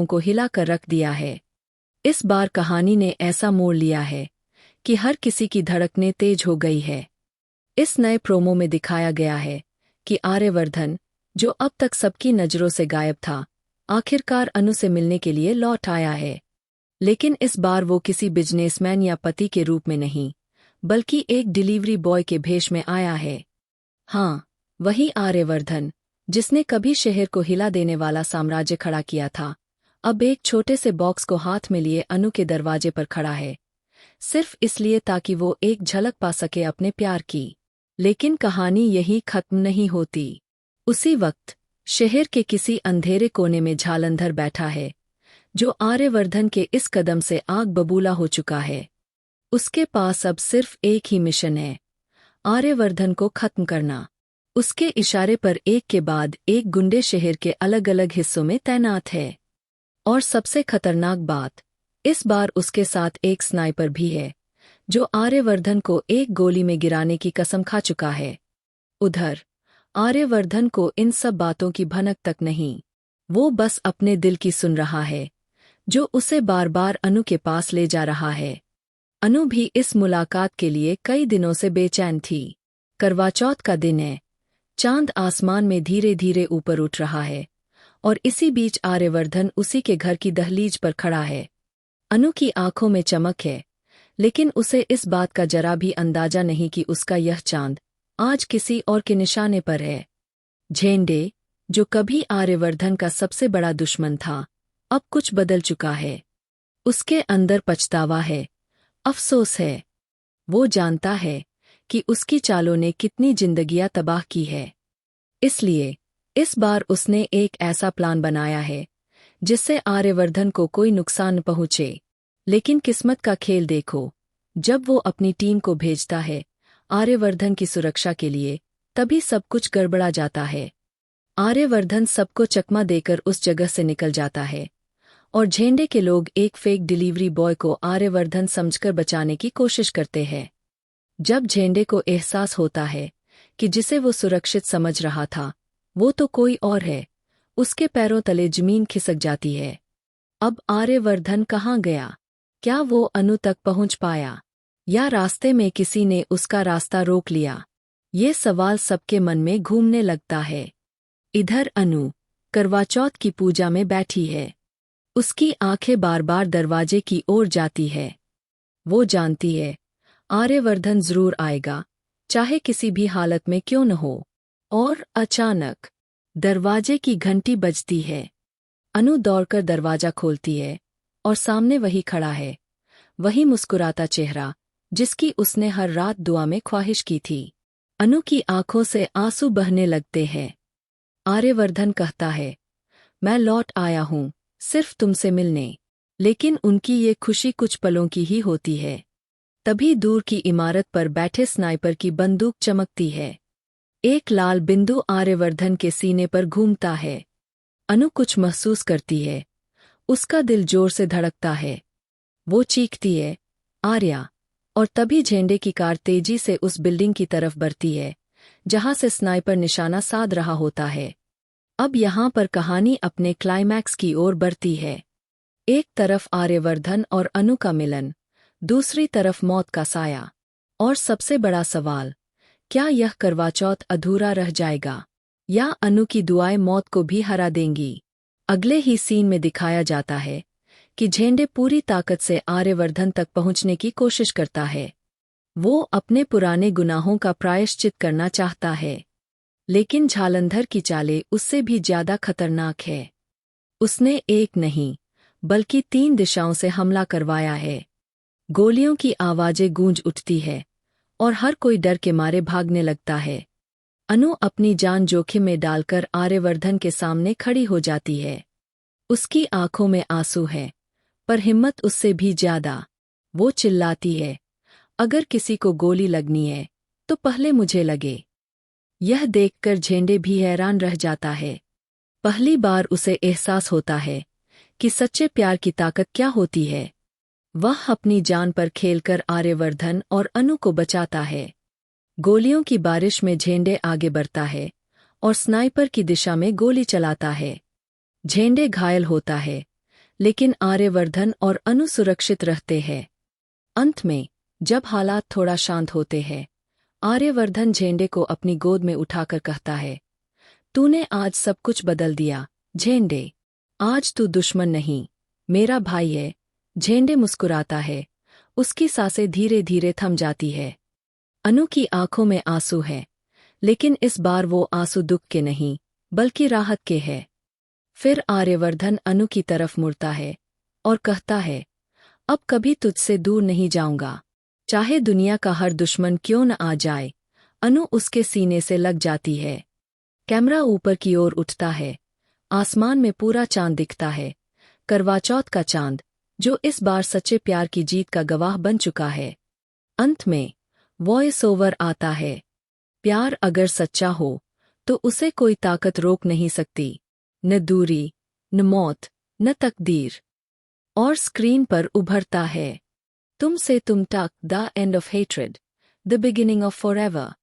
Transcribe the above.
को हिला कर रख दिया है। इस बार कहानी ने ऐसा मोड़ लिया है कि हर किसी की धड़कनें तेज हो गई है। इस नए प्रोमो में दिखाया गया है कि आर्यवर्धन, जो अब तक सबकी नज़रों से गायब था, आखिरकार अनु से मिलने के लिए लौट आया है। लेकिन इस बार वो किसी बिजनेसमैन या पति के रूप में नहीं, बल्कि एक डिलीवरी बॉय के भेष में आया है। हाँ, वही आर्यवर्धन जिसने कभी शहर को हिला देने वाला साम्राज्य खड़ा किया था, अब एक छोटे से बॉक्स को हाथ में लिए अनु के दरवाजे पर खड़ा है, सिर्फ इसलिए ताकि वो एक झलक पा सके अपने प्यार की। लेकिन कहानी यही खत्म नहीं होती। उसी वक्त शहर के किसी अंधेरे कोने में जालंधर बैठा है, जो आर्यवर्धन के इस कदम से आग बबूला हो चुका है। उसके पास अब सिर्फ एक ही मिशन है, आर्यवर्धन को खत्म करना। उसके इशारे पर एक के बाद एक गुंडे शहर के अलग अलग हिस्सों में तैनात है। और सबसे खतरनाक बात, इस बार उसके साथ एक स्नाइपर भी है, जो आर्यवर्धन को एक गोली में गिराने की कसम खा चुका है। उधर आर्यवर्धन को इन सब बातों की भनक तक नहीं। वो बस अपने दिल की सुन रहा है, जो उसे बार बार अनु के पास ले जा रहा है। अनु भी इस मुलाकात के लिए कई दिनों से बेचैन थी। करवा चौथ का दिन है, चांद आसमान में धीरे धीरे ऊपर उठ रहा है, और इसी बीच आर्यवर्धन उसी के घर की दहलीज पर खड़ा है। अनु की आंखों में चमक है, लेकिन उसे इस बात का जरा भी अंदाजा नहीं कि उसका यह चांद आज किसी और के निशाने पर है। झेंडे, जो कभी आर्यवर्धन का सबसे बड़ा दुश्मन था, अब कुछ बदल चुका है। उसके अंदर पछतावा है, अफसोस है। वो जानता है कि उसकी चालों ने कितनी जिंदगियां तबाह की है। इसलिए इस बार उसने एक ऐसा प्लान बनाया है जिससे आर्यवर्धन को कोई नुकसान न पहुंचे। लेकिन किस्मत का खेल देखो, जब वो अपनी टीम को भेजता है आर्यवर्धन की सुरक्षा के लिए, तभी सब कुछ गड़बड़ा जाता है। आर्यवर्धन सबको चकमा देकर उस जगह से निकल जाता है, और झेंडे के लोग एक फेक डिलीवरी बॉय को आर्यवर्धन समझकर बचाने की कोशिश करते हैं। जब झेंडे को एहसास होता है कि जिसे वो सुरक्षित समझ रहा था, वो तो कोई और है, उसके पैरों तले जमीन खिसक जाती है। अब आर्यवर्धन कहाँ गया? क्या वो अनु तक पहुंच पाया, या रास्ते में किसी ने उसका रास्ता रोक लिया? ये सवाल सबके मन में घूमने लगता है। इधर अनु करवा चौथ की पूजा में बैठी है। उसकी आंखें बार बार दरवाजे की ओर जाती है। वो जानती है आर्यवर्धन जरूर आएगा, चाहे किसी भी हालत में क्यों न हो। और अचानक दरवाजे की घंटी बजती है। अनु दौड़कर दरवाजा खोलती है, और सामने वही खड़ा है, वही मुस्कुराता चेहरा जिसकी उसने हर रात दुआ में ख्वाहिश की थी। अनु की आंखों से आंसू बहने लगते हैं। आर्यवर्धन कहता है, मैं लौट आया हूँ सिर्फ तुमसे मिलने। लेकिन उनकी ये खुशी कुछ पलों की ही होती है। तभी दूर की इमारत पर बैठे स्नाइपर की बंदूक चमकती है। एक लाल बिंदु आर्यवर्धन के सीने पर घूमता है। अनु कुछ महसूस करती है, उसका दिल जोर से धड़कता है। वो चीखती है, आर्या! और तभी झेंडे की कार तेजी से उस बिल्डिंग की तरफ बढ़ती है, जहां से स्नाइपर निशाना साध रहा होता है। अब यहां पर कहानी अपने क्लाइमैक्स की ओर बढ़ती है। एक तरफ आर्यवर्धन और अनु का मिलन, दूसरी तरफ मौत का साया। और सबसे बड़ा सवाल, क्या यह करवा चौथ अधूरा रह जाएगा, या अनु की दुआएं मौत को भी हरा देंगी? अगले ही सीन में दिखाया जाता है कि झेंडे पूरी ताकत से आर्यवर्धन तक पहुंचने की कोशिश करता है। वो अपने पुराने गुनाहों का प्रायश्चित करना चाहता है, लेकिन जालंधर की चालें उससे भी ज्यादा खतरनाक है। उसने एक नहीं, बल्कि 3 दिशाओं से हमला करवाया है। गोलियों की आवाजें गूंज उठती है, और हर कोई डर के मारे भागने लगता है। अनु अपनी जान जोखिम में डालकर आर्यवर्धन के सामने खड़ी हो जाती है। उसकी आंखों में आंसू है, पर हिम्मत उससे भी ज्यादा। वो चिल्लाती है, अगर किसी को गोली लगनी है, तो पहले मुझे लगे। यह देखकर झेंडे भी हैरान रह जाता है। पहली बार उसे एहसास होता है कि सच्चे प्यार की ताकत क्या होती है। वह अपनी जान पर खेलकर आर्यवर्धन और अनु को बचाता है। गोलियों की बारिश में झेंडे आगे बढ़ता है, और स्नाइपर की दिशा में गोली चलाता है। झेंडे घायल होता है, लेकिन आर्यवर्धन और अनु सुरक्षित रहते हैं। अंत में जब हालात थोड़ा शांत होते हैं, आर्यवर्धन झेंडे को अपनी गोद में उठाकर कहता है, तूने आज सब कुछ बदल दिया झेंडे। आज तू दुश्मन नहीं, मेरा भाई है। झेंडे मुस्कुराता है, उसकी सांसें धीरे धीरे थम जाती है। अनु की आंखों में आंसू है, लेकिन इस बार वो आंसू दुख के नहीं बल्कि राहत के हैं। फिर आर्यवर्धन अनु की तरफ मुड़ता है और कहता है, अब कभी तुझसे दूर नहीं जाऊंगा, चाहे दुनिया का हर दुश्मन क्यों न आ जाए। अनु उसके सीने से लग जाती है। कैमरा ऊपर की ओर उठता है, आसमान में पूरा चांद दिखता है, करवा चौथ का चांद, जो इस बार सच्चे प्यार की जीत का गवाह बन चुका है। अंत में वॉइस ओवर आता है, प्यार अगर सच्चा हो तो उसे कोई ताकत रोक नहीं सकती, न दूरी, न मौत, न तकदीर। और स्क्रीन पर उभरता है, तुमसे तुम तक, the end of hatred, the beginning of forever.